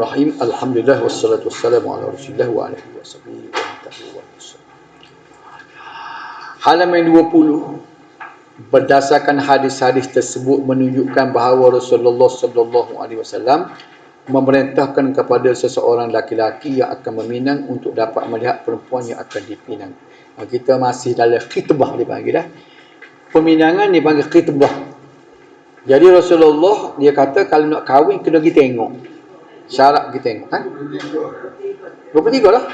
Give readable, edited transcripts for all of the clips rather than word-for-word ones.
Bismillahirrahmanirrahim. Alhamdulillah wassalatu wassalamu ala Rasulillah wa alihi washabihi wa sallam. Halaman 20. Berdasarkan hadis-hadis tersebut menunjukkan bahawa Rasulullah sallallahu alaihi wasallam memerintahkan kepada seseorang laki-laki yang akan meminang untuk dapat melihat perempuan yang akan dipinang. Kita masih dalam khitbah dipanggil dah. Peminangan dipanggil khitbah. Jadi Rasulullah dia kata kalau nak kahwin kena pergi tengok. Syarat pergi tengok. 23 lah.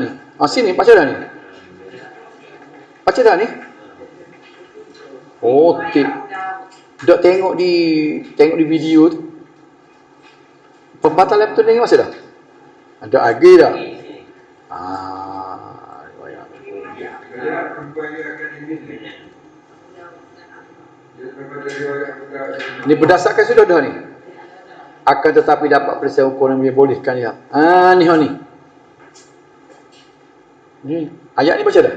Ni. Sini baca dah ni. Baca dah ni. Dok tengok di video tu. Pembatalan betul ni masa dah. Ada lagi dah. Ini berdasarkan sudah dah ni. Akan tetapi dapat periksa ukuran yang bolehkan ya. Ni. Ni ayat ni baca dah.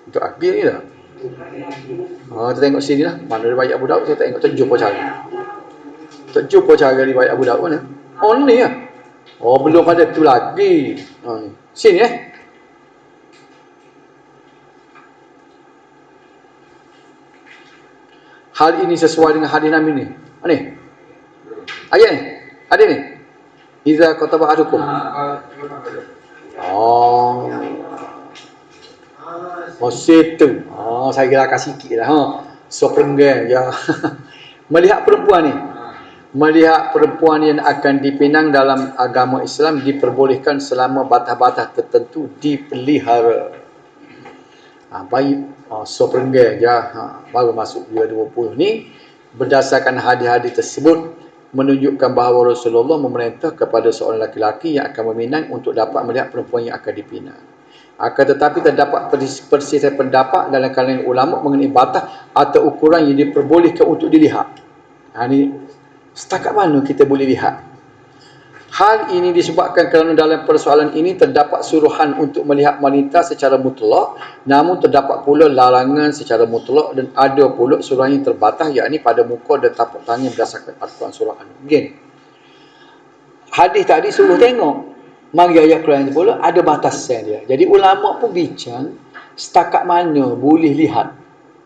Untuk akhir ni dah. Kita tengok sini lah. Mana riwayat Abu Daud saya tengok terjumpa cara. Terjumpa cara riwayat Abu Daud mana? Ni ya. Belum ada tu lagi. Ni. Sini Hal ini sesuai dengan hadis Nabi ni. Ni. Ayat ni. Ada ni. Iza kataba ahadukum. Situ. Saya kira kasih sikit lah. Soprenggan ya. Melihat perempuan ni. Melihat perempuan yang akan dipinang dalam agama Islam diperbolehkan selama batas-batas tertentu dipelihara. Baik. Soprenggan ya. Baru masuk 20 ni. Berdasarkan hadis-hadis tersebut menunjukkan bahawa Rasulullah memerintah kepada seorang laki-laki yang akan meminang untuk dapat melihat perempuan yang akan dipinang. Akan tetapi terdapat perselisihan pendapat dalam kalangan ulama mengenai batas atau ukuran yang diperbolehkan untuk dilihat. Ini setakat mana kita boleh lihat? Hal ini disebabkan kerana dalam persoalan ini terdapat suruhan untuk melihat wanita secara mutlak, namun terdapat pula larangan secara mutlak dan ada pula suruhan yang terbatas, yakni pada muka dan tapak tangan berdasarkan Al-Quran surah An-Nur. Hadis tadi suruh tengok. Mari ayat Quran pula ada batasan dia. Jadi ulama pun bincang setakat mana boleh lihat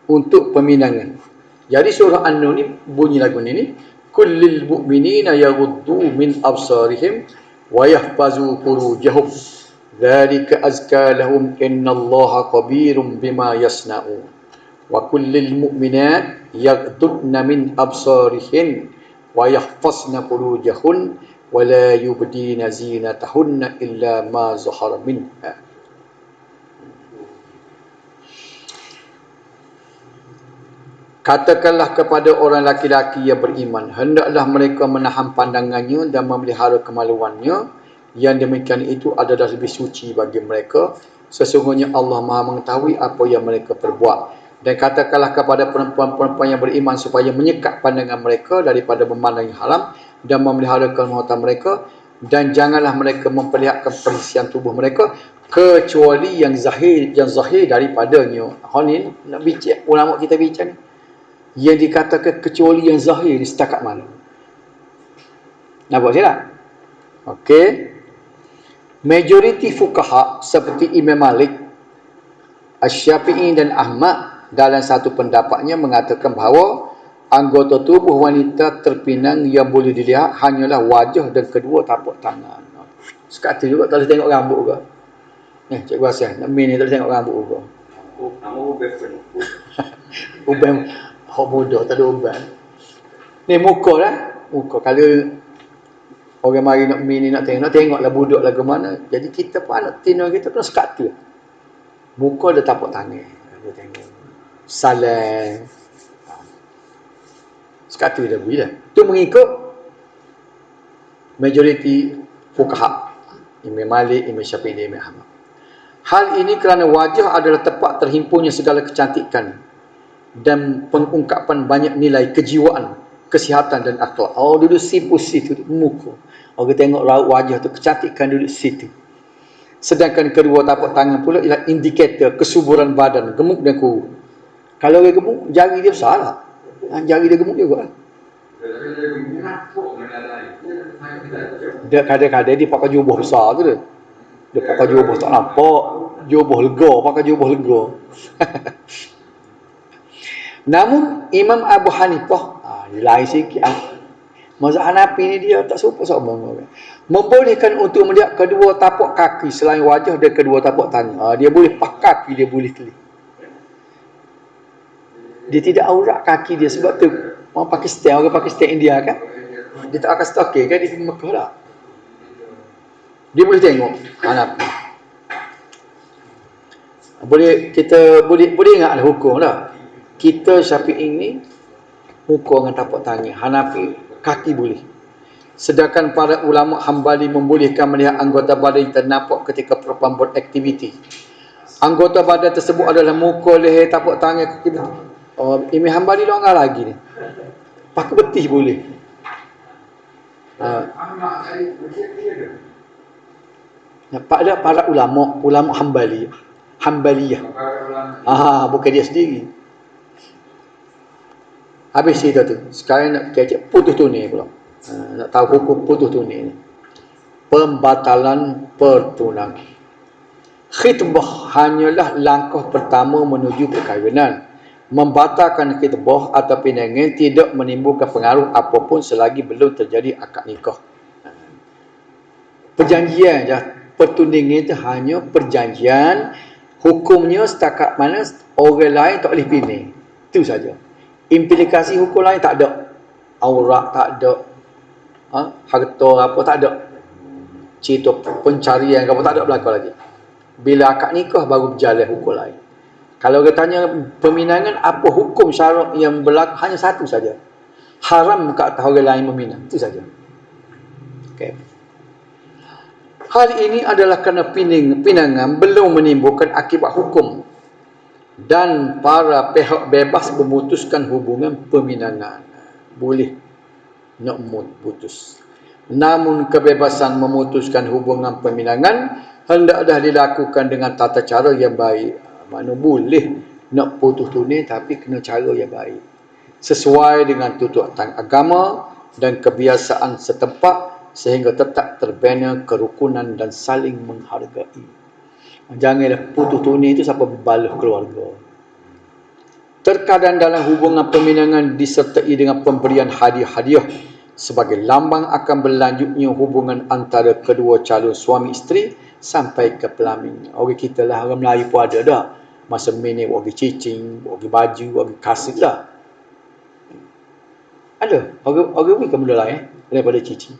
untuk peminangan. Jadi surah An-Nur ni bunyi lagu ni. Kullil mu'minina yaghuddu min absarihim wa yahfazu furujahum. Dzalika azka lahum innallaha khabirum bima yasnaun. Wa kullil mu'minat yaghuddna min absarihin wa yahfazna furujahun wa la yubdina zinatahunna illa ma zahara minha. Katakanlah kepada orang laki-laki yang beriman, hendaklah mereka menahan pandangannya dan memelihara kemaluannya. Yang demikian itu adalah lebih suci bagi mereka. Sesungguhnya Allah Maha mengetahui apa yang mereka perbuat. Dan katakanlah kepada perempuan-perempuan yang beriman supaya menyekat pandangan mereka daripada memandang yang haram dan memelihara kemaluan mereka. Dan janganlah mereka memperlihatkan perisian tubuh mereka kecuali yang zahir daripadanya. Ini nak bincang, ulama kita bincang ni. Yang dikatakan kecuali yang zahir ni setakat mana? Nampak tak? Okey. Majoriti fuqaha seperti Imam Malik, Asy-Syafi'i dan Ahmad dalam satu pendapatnya mengatakan bahawa anggota tubuh wanita terpinang yang boleh dilihat hanyalah wajah dan kedua tapak tangan. Sekata juga tak boleh tengok rambut ke? Cikgu Hassan, Min ni tak boleh tengok rambut ke? Uban muda tak ada uban. Ni muka lah. Muka. Kalau orang mari nak mini nak tengoklah budak lagu mana. Jadi kita pun anak tina kita pun sekata. Muka dia tapak tangan. Dia tengok. Salam. Sekata dia bila. Itu mengikut majoriti fuqaha. Imam Malik, Imam Syafi'i dan Imam Ahmad. Hal ini kerana wajah adalah tempat terhimpunnya segala kecantikan dan pengungkapan banyak nilai kejiwaan, kesihatan dan akhlak. Duduk situ muka. Orang tengok raut wajah tu kecantikan duduk situ. Sedangkan kedua tapak tangan pula ialah indikator kesuburan badan, gemuk dan kurus. Kalau orang gemuk, jari dia besar lah. Jari dia gemuk juga. Dia kadang-kadang dia pakai jubah besar tu dia. Dia pakai jubah tak nampak. Jubah lega, pakai jubah lega. Namun Imam Abu Hanifah, dia lain sikit mazhab Hanafi ni dia tak serupa sama. Membolehkan untuk melihat kedua tapak kaki selain wajah dan kedua tapak tangan. Dia boleh pakai kaki, dia boleh telik. Dia tidak aurat kaki dia sebab tu orang Pakistan, India kan. Dia tak akan stalking kan di Mekah lah. Dia boleh tengok Hanafi. Boleh ingat hukum lah. Kita Syafi'i ini hukum dengan tapak tangan. Hanafi kaki boleh. Sedangkan para ulama Hambali membolehkan melihat anggota badan yang ternampak ketika perempuan beraktiviti. Anggota badan tersebut adalah muka, leher, tapak tangan, kaki. Imam Hambali longgar lagi ni. Pakai betih boleh. Para ulama Hambaliyah. Bukan dia sendiri. Habis cerita tu. Sekarang nak kecek putus tunai pula. Nak tahu hukum putus tunai ni. Pembatalan pertunangan. Khitbah hanyalah langkah pertama menuju perkahwinan. Membatalkan khitbah atau pinangan tidak menimbulkan pengaruh apapun selagi belum terjadi akad nikah. Perjanjian je. Pertunangan itu hanya perjanjian. Hukumnya setakat mana orang lain tak boleh pinang. Itu saja. Implikasi hukum lain tak ada. Aurat tak ada. Harta apa tak ada. Cerita pencarian apa tak ada berlaku lagi. Bila akad nikah baru berjalan hukum lain. Kalau kita tanya peminangan, apa hukum syarak yang berlaku? Hanya satu saja. Haram ke atas orang lain meminang. Itu saja. Okay. Hal ini adalah kerana pinangan belum menimbulkan akibat hukum. Dan para pihak bebas memutuskan hubungan peminangan. Boleh nak putus. Namun kebebasan memutuskan hubungan peminangan hendaklah dilakukan dengan tata cara yang baik. Mana boleh nak putus tunai tapi kena cara yang baik. Sesuai dengan tuntutan agama dan kebiasaan setempat sehingga tetap terbina kerukunan dan saling menghargai. Janganlah putus tunai itu sampai berbalah keluarga. Terkadang dalam hubungan peminangan disertai dengan pemberian hadiah-hadiah sebagai lambang akan berlanjutnya hubungan antara kedua calon suami isteri sampai ke pelamin. Orang kita lah, orang Melayu pun ada dah. Masa mini bagi cicing, bagi baju, bagi kasut lah. Ada. Orang ni ke benda lain daripada cicing.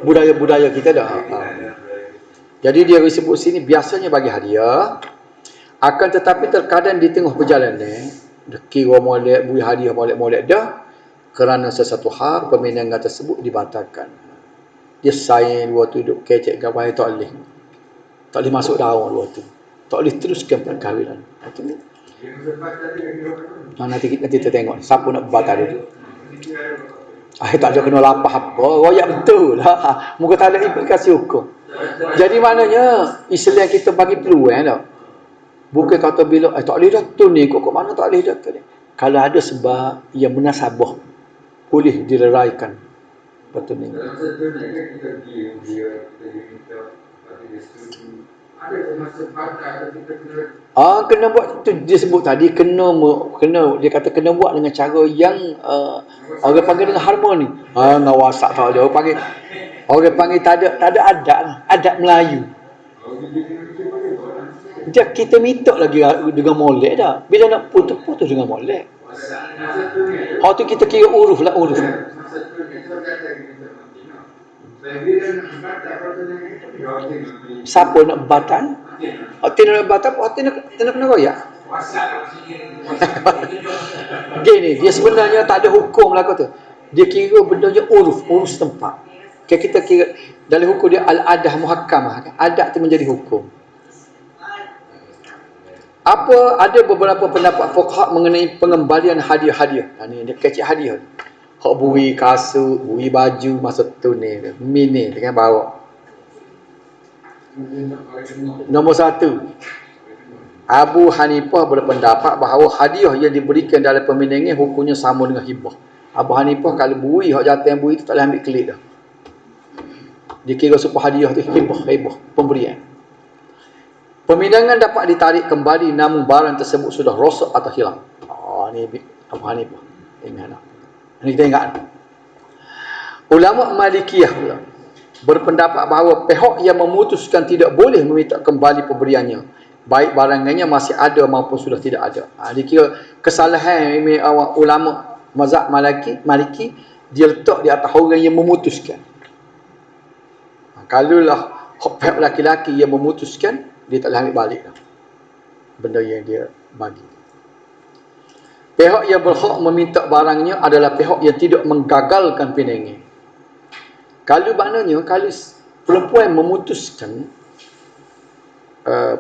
Budaya-budaya kita dah. Jadi dia disebut sini biasanya bagi hadiah. Akan tetapi terkadang di tengah perjalanan kira molek, beri hadiah molek-molek dah. Kerana sesuatu hal peminangan tersebut dibatalkan. Dia sayang dua tu duduk kecek gambar tak boleh. Tak boleh masuk daun dua tu. Tak boleh teruskan perkahwinan. Nanti kita tengok siapa nak batal itu. Tak ada kena lapah apa. Royak betul lah. Muka tak ada implikasi hukum. Jadi maknanya Islam kita bagi peluang tau. Bukan kata bila tak boleh dah tu ni. Kok mana tak boleh dah tu ni. Kalau ada sebab yang munasabah boleh direraikan. Betul ni. Kena buat tu dia sebut tadi kena dia kata kena buat dengan cara yang orang panggil dengan harmoni. Ngawasak tak ada orang panggil tak ada adat Melayu. Dia kita minta lagi dengan molek dah. Bila nak putus dengan molek. Tu kita kira uruf. Siapa nak batal? Hati nak batal, hati nak kena royak. Gini, dia sebenarnya tak ada hukum lah kata. Dia kira bendanya uruf setempat. Kita kira dalam hukum dia al-adah muhakkamah. Adat tu menjadi hukum. Ada beberapa pendapat fuqaha mengenai pengembalian hadiah-hadiah. Ni dia kecil hadiah. Hak bui kasut, bui baju masa tu ni. Mini dengan bawa. Nombor 1. Abu Hanifah berpendapat bahawa hadiah yang diberikan dalam peminangan hukumnya sama dengan hibah. Abu Hanifah kalau bui, hak jatuh yang bui itu tak boleh ambil kelik dah. Dikira supaya hadiah tu hibah, pemberian. Peminangan dapat ditarik kembali namun barang tersebut sudah rosak atau hilang. Ni Abu Hanifah. Ingat. Ini kita ingat. Ulama Malikiyah pula berpendapat bahawa pihak yang memutuskan tidak boleh meminta kembali pemberiannya, baik barangannya masih ada maupun sudah tidak ada. Dikira kesalahan ulama mazhab Maliki, dia letak di atas orang yang memutuskan. Kalaulah pihak laki-laki yang memutuskan, dia tak boleh ambil balik dah benda yang dia bagi. Pihak yang berhak meminta barangnya adalah pihak yang tidak menggagalkan pinangan. Kalau maknanya, kalau perempuan memutuskan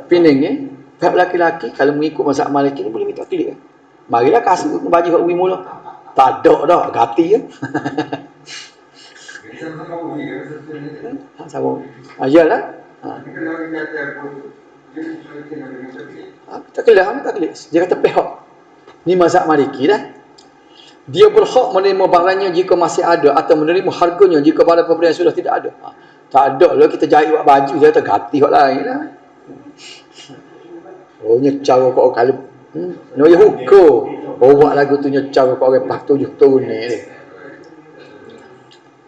pinangan, pihak laki-laki kalau mengikut mazhab Maliki ni boleh minta kelik. Marilah kasih baju kat umi mula. Tak ada dah, ganti ya. Sama. Iyalah. Tak kelah. Dia kata pihak. Ni mazhab Maliki dah. Dia berhak menerima barangnya jika masih ada atau menerima harganya jika barang pemberian sudah tidak ada. Tak ada lah kita jahit buat baju, saya kata ganti hak lain lah. Oh nyecau kau kalau no ya hukum. Oh buat lagu tu nyecau kau orang 47 tahun ni.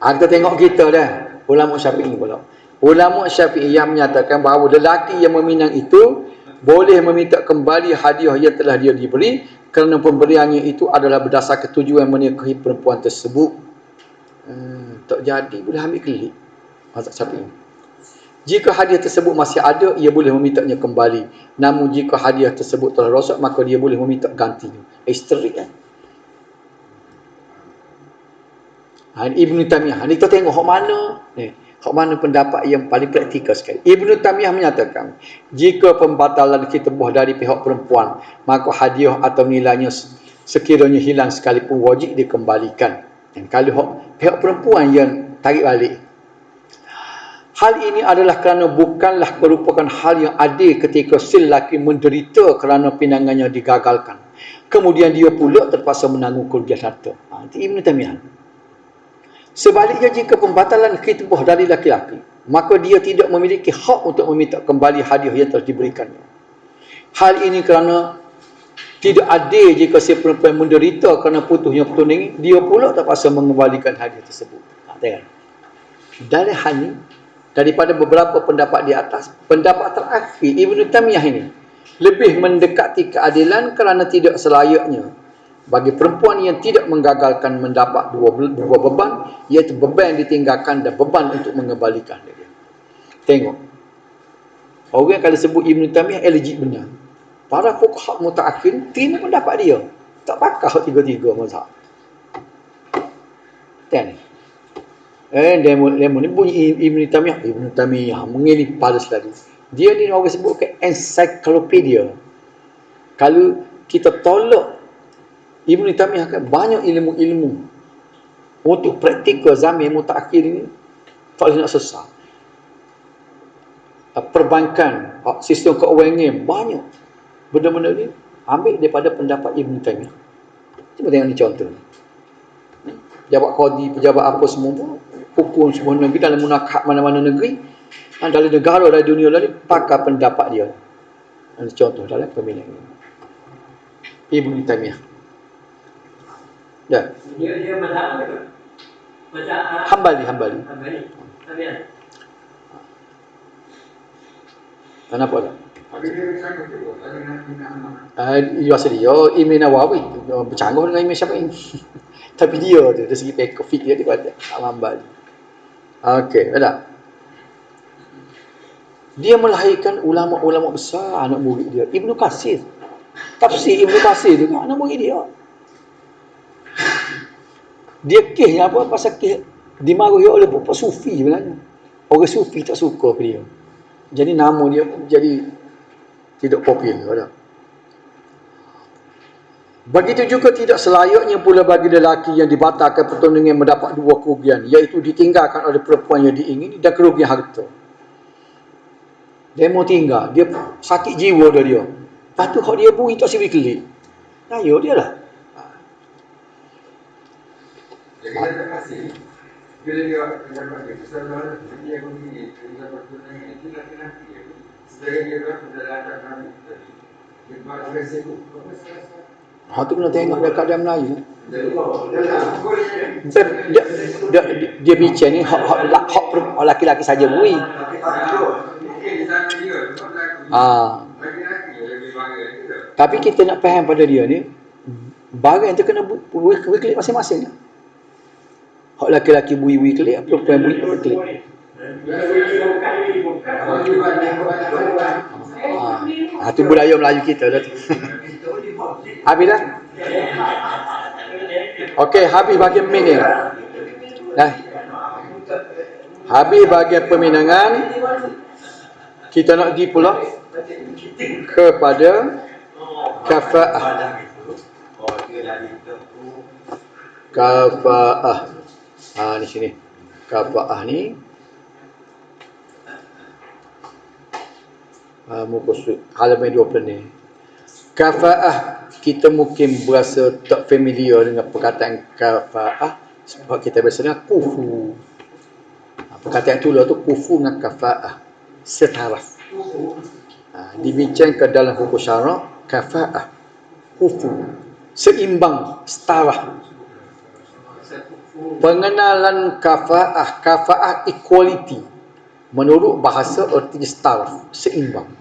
Kita tengok kita dah. Ulama Syafi'i pula. Ulama Syafi'i yang menyatakan bahawa lelaki yang meminang itu boleh meminta kembali hadiah yang telah dia diberi kerana pemberiannya itu adalah berdasar ketujuan menikahi perempuan tersebut. Tak jadi boleh ambil kelik. Mazhab Syafi'i. Jika hadiah tersebut masih ada, ia boleh memintanya kembali. Namun jika hadiah tersebut telah rosak, maka dia boleh meminta gantinya. Isteri kan? Ibn Taymiyah. Ni kita tengok hak mana? Hak mana pendapat yang paling praktikal sekali. Ibn Taymiyah menyatakan, jika pembatalan khitbah dari pihak perempuan, maka hadiah atau nilainya sekiranya hilang sekalipun wajib dikembalikan. Dan kalau pihak perempuan yang tarik balik. Hal ini adalah kerana bukanlah merupakan hal yang adil ketika si lelaki menderita kerana pinangannya digagalkan. Kemudian dia pula terpaksa menanggung kerugian harta. Itu Ibn Taymiyah. Sebaliknya jika pembatalan khitbah dari laki-laki, maka dia tidak memiliki hak untuk meminta kembali hadiah yang telah diberikannya. Hal ini kerana tidak adil jika si perempuan menderita kerana putusnya pertunangan, dia pula terpaksa mengembalikan hadiah tersebut. Tengok. Dari hal ini, daripada beberapa pendapat di atas, pendapat terakhir Ibn Taymiyah ini lebih mendekati keadilan kerana tidak selayaknya bagi perempuan yang tidak menggagalkan mendapat dua beban, iaitu beban yang ditinggalkan dan beban untuk mengembalikan dia. Tengok. Orang kalau sebut Ibn Taymiyah legit benar. Para fuqaha mutaakhir terima pendapat dia. Tak pakai tiga-tiga mazhab. Tengok. Lemon ni bunyi Ibn Taymiyah mengirim padas lagi. Dia ni orang sebut ke encyclopedia. Kalau kita tolak Ibn Taymiyah kan banyak ilmu-ilmu untuk praktikal zaman mutaakhir ini tak boleh nak sesat. Perbankan, sistem keuangan banyak benda-benda ni ambil daripada pendapat Ibn Taymiyah. Cuba tengok ni contoh. Pejabat qadi, pejabat apa semua pun, hukum semua negeri dalam munakat mana-mana negeri, dalam negara dalam dunia lain pakai pendapat dia. Ini contoh dalam pemilihan Ibn Taymiyah. Ya. Dia mazhab apa tu? Mazhab Hambali. Tabian. Kenapa tak? Ya dia Imam Nawawi bercanggah dengan Imam Syafi'i. Tapi dia tu dari segi fikih dia pada Hambali. Okey, ada. Dia melahirkan ulama-ulama besar anak murid dia. Ibnu Katsir. Tafsir Ibnu Katsir tu anak murid dia. Dia kisnya apa? Pasal kis dimarahi oleh puak sufi sebenarnya. Orang sufi tak suka dia. Jadi nama dia jadi tidak popular dah. Begitu juga tidak selayaknya pula bagi lelaki yang dibatalkan pertunangan mendapat dua kerugian, iaitu ditinggalkan oleh perempuan yang diingini dan kerugian harta. Dia mau tinggal, dia sakit jiwa dia. Lepas tu hak dia bui tak siwi kelik. Ayo dia lah. Jadi kita kasih. Bila dia dapat dia kesalahan, dia begini, dia dapat tunanya, itu laki-laki dia. Sebagai dia kan sudah datang nanti tadi. Dia buat resiko. Ha tu kena tengok dekat dalam Melayu. Jadi, boleh. Dia bincang ni hak laki-laki saja bui. Mungkin di sana dia, cuma laki. Laki-laki lebih bangga juga. Tapi kita nak faham pada dia ni, barang tu kena bui kelik masing-masing. Hak laki-laki bui kelik, perempuan bui kelik. Tu budaya Melayu kita dah tu. Habis dah? Okey, habis bahagian meaning. Dah. Habis bahagian peminangan. Kita nak pergi pula kepada kafa'ah. Kafa'ah. Di sini. Kafa'ah ni muka halaman 20 ni. Kafa'ah, kita mungkin berasa tak familiar dengan perkataan kafa'ah sebab kita biasa dengar kufu. Perkataan tu lah tu kufu dengan kafa'ah, setaraf. Dibincangkan dalam hukum syarak, kafa'ah, kufu, seimbang, setaraf. Pengenalan kafa'ah equality. Menurut bahasa artinya setaraf, seimbang,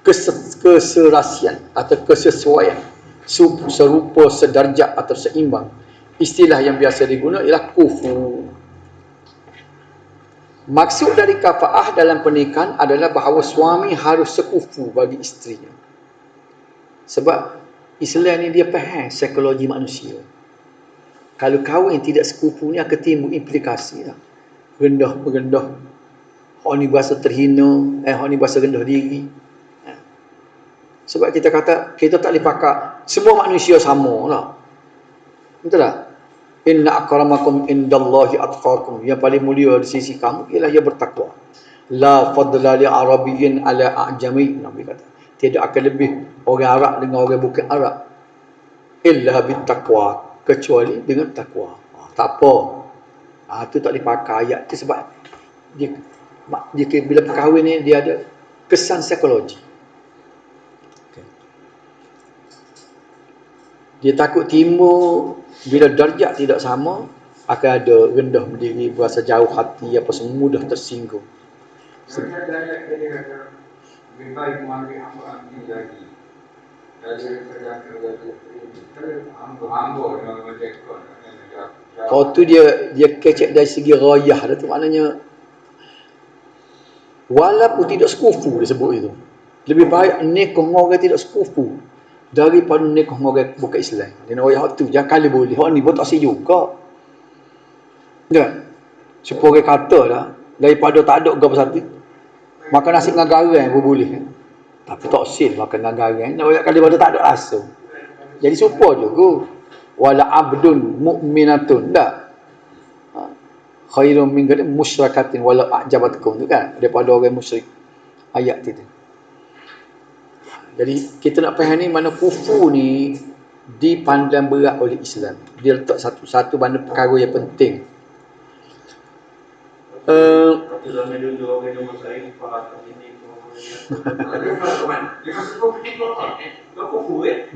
keserasian atau kesesuaian, serupa, sederajat atau seimbang. Istilah yang biasa digunakan ialah kufu. Maksud dari kafa'ah dalam pernikahan adalah bahawa suami harus sekufu bagi isterinya. Sebab Islam ni dia faham psikologi manusia. Kalau kahwin tidak sekufu ni akan timbul implikasi lah. Rendah-merendah. Hak ni berasa terhina, hak ni berasa rendah diri. Sebab kita kata, kita tak boleh pakat semua manusia sama lah. Betul tak? Inna akramakum indallahi atqakum. Yang paling mulia di sisi kamu ialah yang bertakwa. La fadla li arabiyyin ala a'jami. Nabi kata, tidak akan lebih orang Arab dengan orang bukan Arab. Illa bittaqwa, kecuali dengan takwa. Tak apa. Tu tak boleh pakai ayat tu sebab dia bila perkahwin ni dia ada kesan psikologi. Okay. Dia takut timbul bila darjat tidak sama, akan ada rendah diri, berasa jauh hati, apa semua mudah tersinggung. Kalau tu dia kecek dari segi rayah dah tu, maknanya walaupun tidak sekufu dia sebut itu. Lebih baik nikah dengan orang tidak sekufu daripada nikah dengan orang bukan Islam. Dia nak hak tu jangan kali boleh. Hak ni pun tak sih juga. Tak? Supaya orang kata dah daripada tak ada gapo satu. Makan nasi dengan garam pun boleh. Tapi tak sih makan dengan garam. Nak banyak kali pada tak ada rasa. Jadi supaya juga wala abdun mu'minatun tak. Khairun min ghairin musyrakatin walau a'jabatkum tu kan, daripada orang musyrik. Ayat itu. Jadi kita nak faham ni mana kufu ni dipandang berat oleh Islam. Dia letak satu benda perkara yang penting.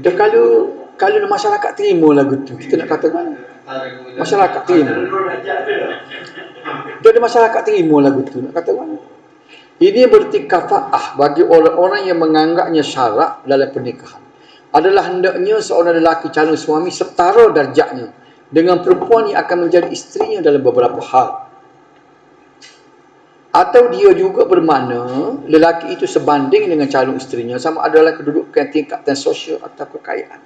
Dah kalau masyarakat terima lagu tu, kita nak katakan masyarakat terima. Jadi masyarakat terima lagu tu, nak katakan ini berarti kafa'ah bagi orang-orang yang menganggapnya syarat dalam pernikahan adalah hendaknya seorang lelaki calon suami setara darjatnya dengan perempuan yang akan menjadi isterinya dalam beberapa hal. Atau dia juga bermakna lelaki itu sebanding dengan calon isterinya sama ada dalam kedudukan, tingkatan sosial atau kekayaan.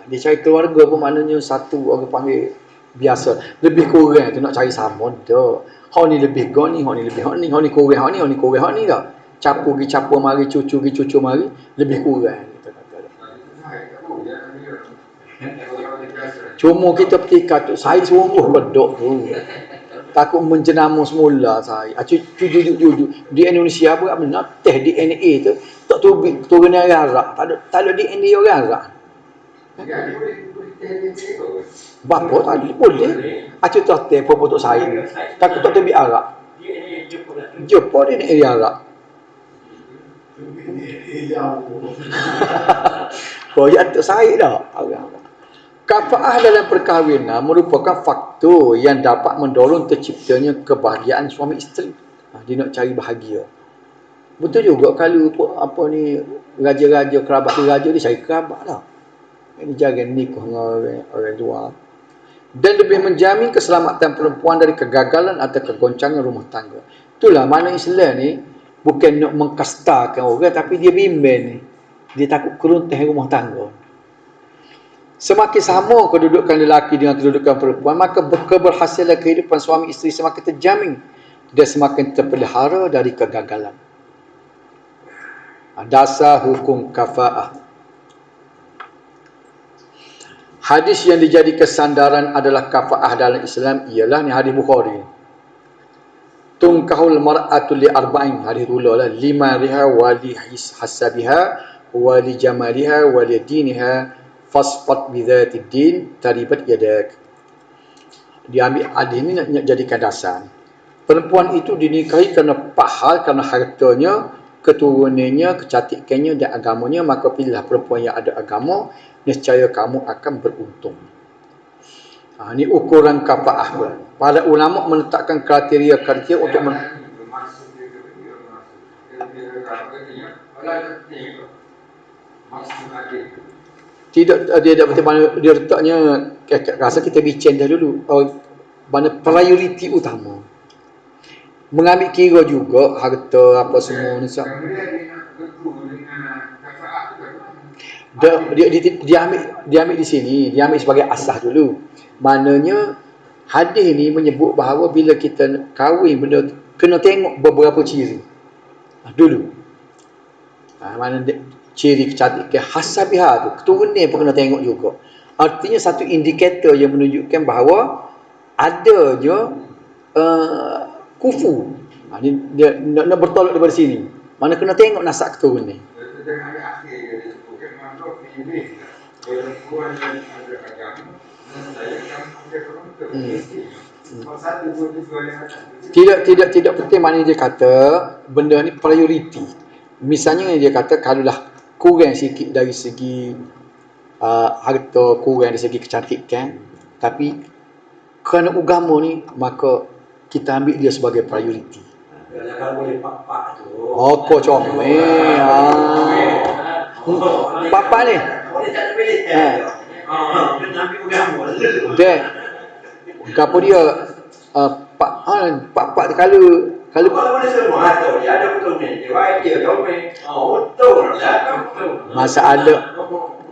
Dia cari keluarga pun maknanya satu orang panggil biasa. Lebih kurang tu nak cari sama dah. Hak ni lebih gol ni, hak ni lebih hak ni kurang, hak ni kurang, hak ni dah. Capu pergi capu mari, cucu pergi cucu mari, lebih kurang kita kata. Cuma kita petikat tu, saya sungguh bedok tu. takut menjenama semula saya. Jujur di Indonesia pun benar test DNA tu tak turunan orang Arab. Tak ada DNA orang Arab. Ya, boleh teh tu. Bapa tadi boleh. Acu tak teh apa untuk saya. Takut tak tebi Arab. Dia ni jumpa lah. Jumpa DNA Arab. Koyak tu saya dah. Kafaah dalam perkahwinan merupakan faktor yang dapat mendorong terciptanya kebahagiaan suami isteri. Dia nak cari bahagia. Betul juga kalau apa ni raja-raja kerabat raja dia cari kerabat dah. Ini jaga nikah dengan orang luar. Dan lebih menjamin keselamatan perempuan dari kegagalan atau kegoncangan rumah tangga. Itulah mana Islam ni bukan nak mengkastakan orang tapi dia bimbang ni. Dia takut keruntah rumah tangga. Semakin sama kedudukan lelaki dengan kedudukan perempuan, maka keberhasilan kehidupan suami isteri semakin terjamin dan semakin terpelihara dari kegagalan. Dasar hukum kafaah. Hadis yang dijadikan sandaran adalah kafaah dalam Islam ialah ni hadis Bukhari. Tunkahul mar'atu li arba'in, hadis ulalah, lima riha wali hasabiha wali jamaliha wali diniha fasfat bidzatid din taribat yadak. Dia ambil hadis ni nak jadikan dasar. Perempuan itu dinikahi kerana 4 hal, kerana hartanya, keturunannya, kecantikannya dan agamanya, maka pilihlah perempuan yang ada agama, nescaya kamu akan beruntung. Ini ukuran kafaah. Para ulama menetapkan kriteria-kriteria untuk tidak dia betul mana dia letaknya, rasa kita bincang dah dulu mana prioriti utama. Mengambil kira juga harta apa semua ni sah. Dia ambil di sini, dia ambil sebagai asas dulu. Maknanya hadis ni menyebut bahawa bila kita kahwin benda kena tengok beberapa ciri. Dulu. Mana ciri kecantikan hasabiha tu, keturunan pun kena tengok juga. Artinya satu indikator yang menunjukkan bahawa adanya kufu. Dia nak bertolak daripada sini. Mana kena tengok nasab keturunan. Tidak penting, maknanya dia kata benda ni prioriti. Misalnya dia kata kalaulah kurang sikit dari segi harta, kurang dari segi kecantikan, tapi kerana agama ni maka kita ambil dia sebagai prioriti. Kalau boleh pak-pak tu. Oh, kau comel. Papa ni. Boleh tak pilih. Kena ambil agama. Dek. Gapo dia pak kalau boleh semua tu. Dia ada betul ni. Dia comel. Betul lah.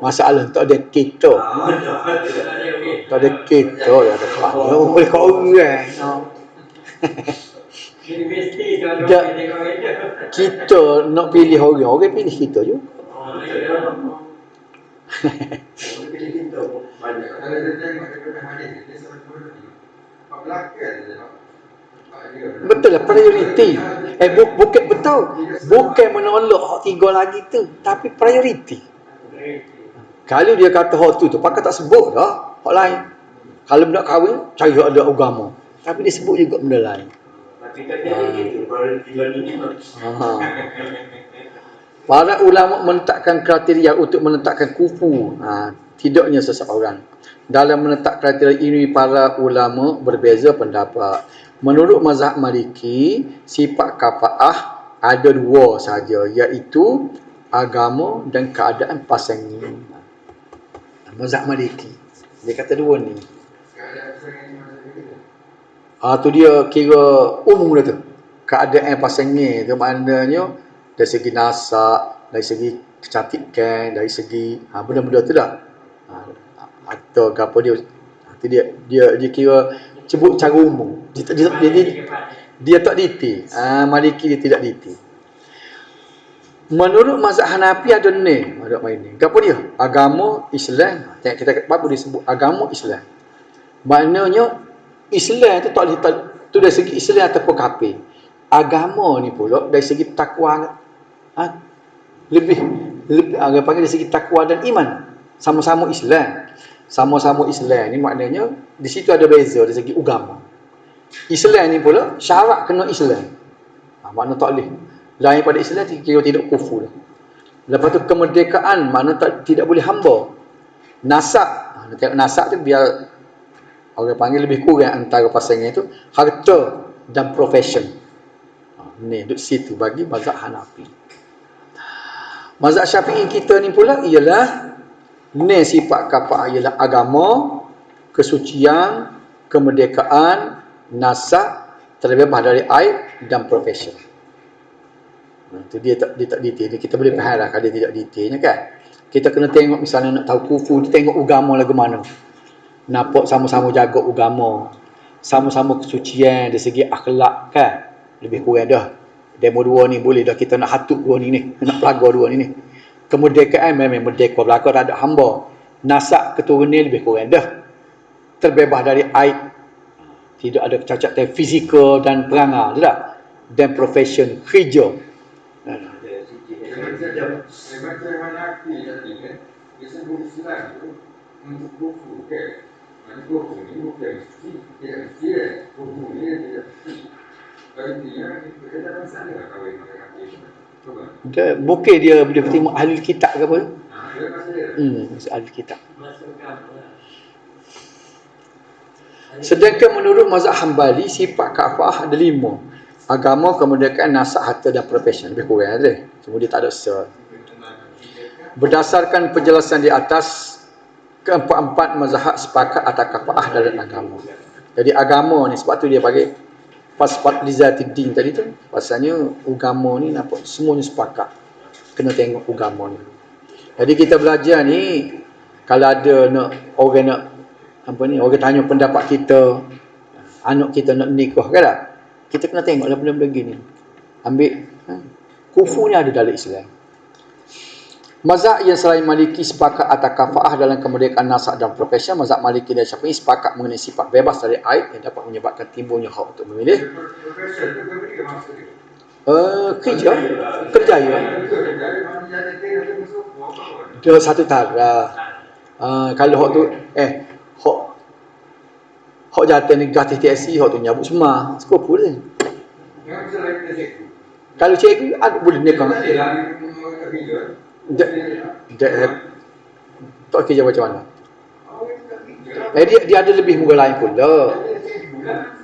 Masalah tak ada kita. Tak ada kita ya ada kelas. Boleh kau orang. Kita nak pilih orang pilih kita je. Betul lah, prioriti. Bukan betul. Bukan menolak hak 3 lagi tu, tapi prioriti. Kalau dia kata hak tu pakai tak sebut dah hak lain. Kalau nak kahwin, cari hak ada agama. Tapi dia sebut juga benda lain. Para ulama menetapkan kriteria untuk menetapkan kufu tidaknya seseorang. Dalam menetap kriteria ini para ulama berbeza pendapat. Menurut mazhab Maliki, sifat kafaah ada 2 saja, iaitu agama dan keadaan pasangan. Mazhab Maliki dia kata 2 ni. Tu dia kira umum dah tu. Keadaan pasangan tu maknanya dari segi nasab, dari segi kecantikan, dari segi benda-benda tu dah. Atau apa dia dia kira sebut cara umum. Dia tak detail. Maliki dia tidak detail. Menurut mazhab Hanafi ada ni, mazhab ini. Apa dia? Agama Islam. Kita baru disebut agama Islam. Maknanya Islam tu Tu dari segi Islam ataupun kafir. Agama ni pula dari segi takwa, lebih orang panggil dari segi takwa dan iman. Sama-sama Islam. Sama-sama Islam ni maknanya di situ ada beza dari segi agama. Islam ni pula syarat kena Islam. Makna tak boleh. Lain pada Islam kira tidak kufur. Lepas tu kemerdekaan makna tidak boleh hamba. Nasab. Nasab tu biar orang panggil lebih kurang antara pasangan itu harta dan profession. Ni duduk situ bagi mazhab Hanafi. Mazhab Syafi'i kita ni pula ialah ni sifat kafa'ah ialah agama, kesucian, kemerdekaan, nasab, terbebas dari aib dan profession. Itu dia tak detail. Kita boleh faham lah kalau dia tidak detailnya kan. Kita kena tengok misalnya nak tahu kufu, kita tengok agama lagu mana. Nampak sama-sama jaga agama, sama-sama kesucian dari segi akhlak kan. Lebih kurang dah. Demo dua ni boleh dah kita nak hatut dua ni nak pelaga dua ni. Kemerdekaan memang merdeka belaka tak ada hamba. Nasab keturunan lebih kurang dah. Terbebas dari aib. Tidak ada kecacatan fizikal dan perangai, tak? Dan profession kerja. Macam Hanafi tadi kan, dia sebut Islam tu untuk kufu kan. Kufu ni bukan mesti, tidak mesti kufu ni tidak mesti. Bagi dia, dia tak masalah kahwin dengan kafir. Bukan dia boleh bertemu ahli kitab ke apa? Dia masalah. Ahli kitab. Sedangkan menurut mazhab Hambali, sifat kafah ada 5. Agama, kemerdekaan, nasab, harta dan profesion. Lebih kurang ada. Cuma dia tak ada sesuai. Berdasarkan penjelasan di atas, keempat-empat mazhab sepakat atas kafah dalam agama. Jadi agama ni, sebab tu dia bagi paspat lizatiddin tadi tu. Pasalnya agama ni nampak semuanya sepakat. Kena tengok agama ni. Jadi kita belajar ni, kalau ada orang nak orang tanya pendapat kita, anak kita nak nikah kan tak? Kita kena tengoklah benda-benda gini. Ambil kufu ni ada dalam Islam. Mazhab yang selain Maliki sepakat atas kafa'ah dalam kemerdekaan nasab dan profesion. Mazhab Maliki dan Syafi'i sepakat mengenai sifat bebas dari aib yang dapat menyebabkan timbulnya hak untuk memilih. Kerja ya. Dia satu tara. Kalau hak tu hak jatuh ni gratis TSC, hak tu nyabut semua. Skopul dia. Kalau cikgu boleh nikah. Tak kerja macam mana. Dia ada lebih muka lain pula.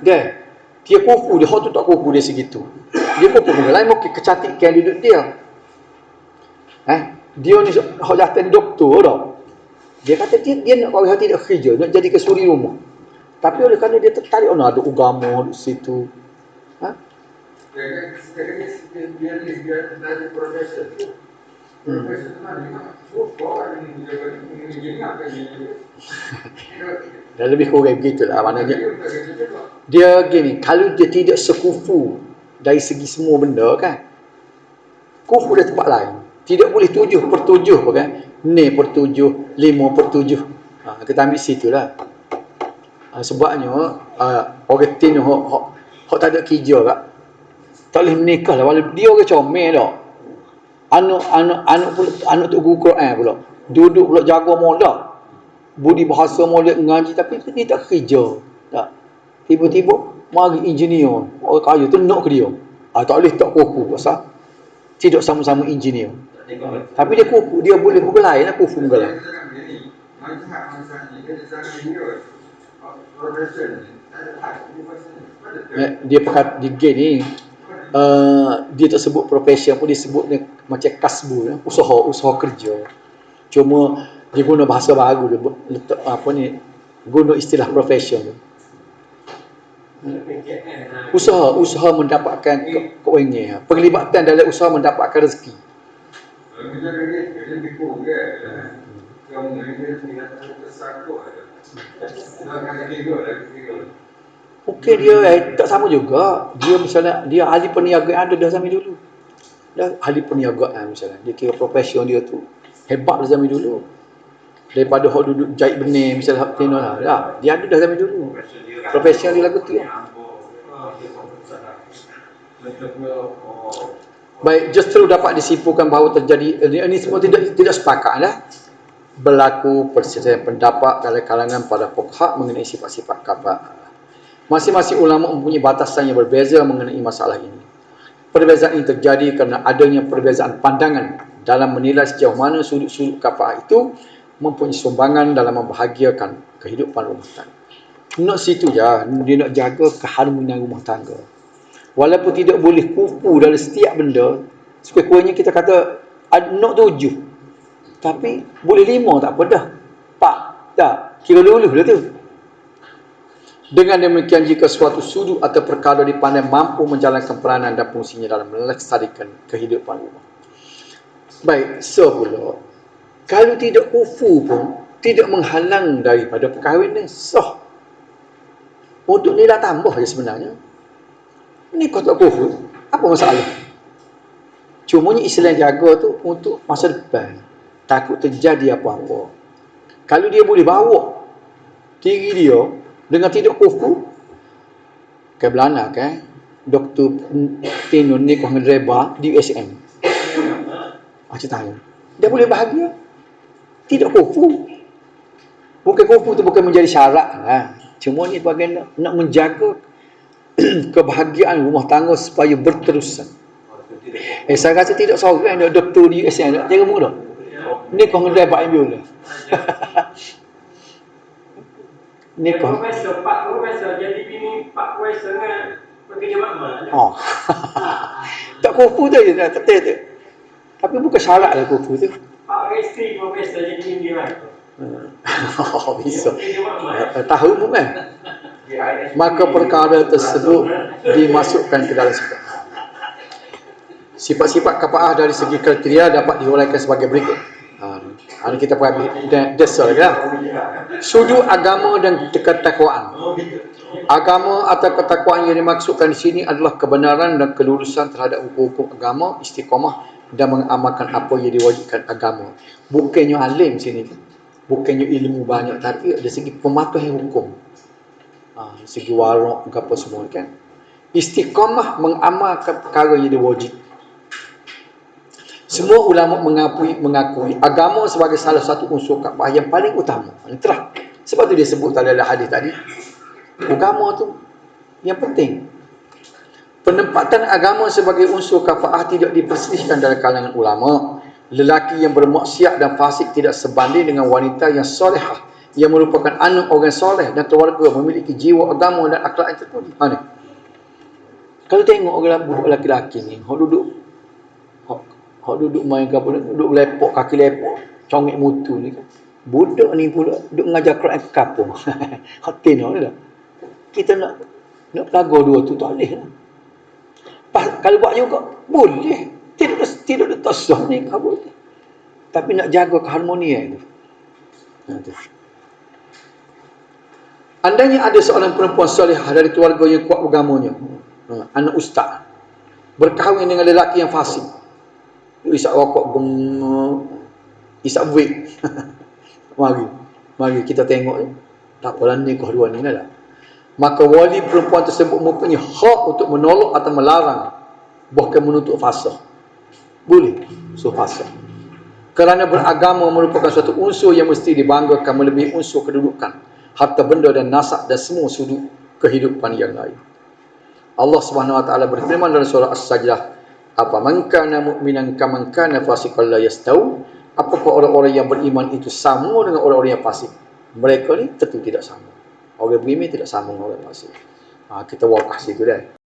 Dia kufu, dia hak tu tak kufu dia segitu. Dia kufu muka lain, mungkin kecantikan duduk dia. Dia ni hak jatuh ni doktor dah. Dia kata dia nak kawin tidak kerja, nak jadi kesuri rumah. Tapi oleh kerana dia tertarik, ada agama di situ. Dah lebih kurang begitulah maknanya. Dia gini, kalau dia tidak sekufu dari segi semua benda kan, kufu dia tempat lain. Tidak boleh 7/7 kan. Ni per 7, 5/7. Kita ambil situ lah. Sebabnya orang tin hok tak ada kerja kak. Tak boleh menikah lah. Walau dia orang comel tak. Anak tu guru Quran pula. Duduk pula jaga molek. Budi bahasa molek ngaji tapi dia tak kerja. Tak. Tiba-tiba mari engineer. Orang kaya tu nak ke dia. Tak boleh tak kuku pasal tidak sama-sama engineer. Tapi dia kuku, dia boleh kuku lain lah kuku muka lain. Dia pakai dia ni dia tak sebut profession pun, dia sebut dia macam kasbu, usaha kerja. Cuma dia guna bahasa baru, dia letak guna istilah profession. Usaha mendapatkan kewenangan, penglibatan dalam usaha mendapatkan rezeki. Okey, dia tak sama juga. Dia misalnya dia ahli perniagaan, dia dah zaman dulu. Dah ahli perniagaan misalnya. Dia kira profesion dia tu hebat dah zaman dulu. Daripada hok duduk jahit benih misalnya hak tino lah. Dia ada dah zaman dulu. Profesion dia lagu tu. Baik, justru dapat disimpulkan bahawa terjadi ini semua tidak sepakat dah. Berlaku perselisihan pendapat dalam kalangan para fuqaha mengenai sifat-sifat kafa'ah. Masing-masing ulama mempunyai batasan yang berbeza mengenai masalah ini. Perbezaan ini terjadi kerana adanya perbezaan pandangan dalam menilai sejauh mana sudut-sudut kafa'ah itu mempunyai sumbangan dalam membahagiakan kehidupan rumah tangga. Nak situ je, dia nak jaga keharmonian rumah tangga. Walaupun tidak boleh kupu dalam setiap benda, sekurang-kurangnya kita kata nak 7. Tapi boleh 5 tak apa dah. 4 tak. Kira dulu dah tu. Dengan demikian, jika suatu sudut atau perkara dipandang mampu menjalankan peranan dan fungsinya dalam melestarikan kehidupan rumah. Baik, pula kalau tidak kufu pun tidak menghalang daripada perkahwinan sah. Untuk nilai tambah je sebenarnya. Ni kau tak kufu, apa masalah? Cumanya Islam jaga tu untuk masa depan. Takut terjadi apa-apa. Kalau dia boleh bawa diri dia dengan tidak kufu, ke Belanda kan, Dr. Tino ni kau driver di USM. Macam tanya. Dia boleh bahagia. Tidak kufu. Bukan kufu tu bukan menjadi syarat lah. Cuma ni bagian nak menjaga kebahagiaan rumah tangga supaya berterusan. Saya rasa tidak seorang yang doktor di USM nak jaga mudah. Ni kau ngedai Pak Ambil lah. Ni kau Pak Profesor jadi bini Pak Profesor dengan pekerja makmal. oh. Tak kufu tu je dah tak. Tapi bukan syarat lah kufu tu. Pak isteri Profesor jadi bini dia. Oh, bisa. Tahu bukan? Maka perkara tersebut dimasukkan ke dalam sifat. Sifat-sifat kafa'ah dari segi kriteria dapat diuraikan sebagai berikut. Ini kita perhati dasar lagi lah. Sudut agama dan ketakwaan. Agama atau ketakwaan yang dimaksudkan di sini adalah kebenaran dan kelulusan terhadap hukum-hukum agama, istiqamah dan mengamalkan apa yang diwajibkan agama. Bukannya alim sini, bukannya ilmu banyak, tapi dari segi pematuhan hukum. Dari segi warak apa semua kan. Istiqamah mengamalkan perkara yang diwajib. Semua ulama mengakui agama sebagai salah satu unsur kafa'ah yang paling utama. Itulah. Sebab tu dia sebut dalam hadis tadi. Agama tu yang penting. Penempatan agama sebagai unsur kafa'ah tidak diperselisihkan dalam kalangan ulama. Lelaki yang bermaksiat dan fasik tidak sebanding dengan wanita yang solehah, yang merupakan anak orang soleh dan keluarga memiliki jiwa agama dan akhlak yang terpuji. Kalau tengok orang lelaki ni, Hak duduk main ke apa, duduk lepok, kaki lepok, congek mutu ni kan. Budak ni pula duduk mengajar Quran ke kampung. Hak tino ni lah. Kita nak pelago dua tu tak boleh lah. Kalau buat juga, boleh. Tidak ada tasah ni, tak boleh. Tapi nak jaga keharmonian itu. Andainya ada seorang perempuan solehah dari keluarga yang kuat agamanya, anak ustaz, berkahwin dengan lelaki yang fasik, isap rokok isap vape. mari kita tengok tak apalah ni kedua ni lah. Maka wali perempuan tersebut mempunyai hak untuk menolak atau melarang, bahkan menuntut fasakh. Boleh so fasakh. Kerana beragama merupakan suatu unsur yang mesti dibanggakan melebihi unsur kedudukan, harta benda dan nasab dan semua sudut kehidupan yang lain. Allah Subhanahu wa taala berfirman dalam surah As-Sajdah, apa man kana mu'minan kaman kana fasiqan la yastau. Apakah orang-orang yang beriman itu sama dengan orang-orang yang fasik? Mereka ni tentu tidak sama. Orang beriman tidak sama dengan orang fasik. Kita wakaf situ dah.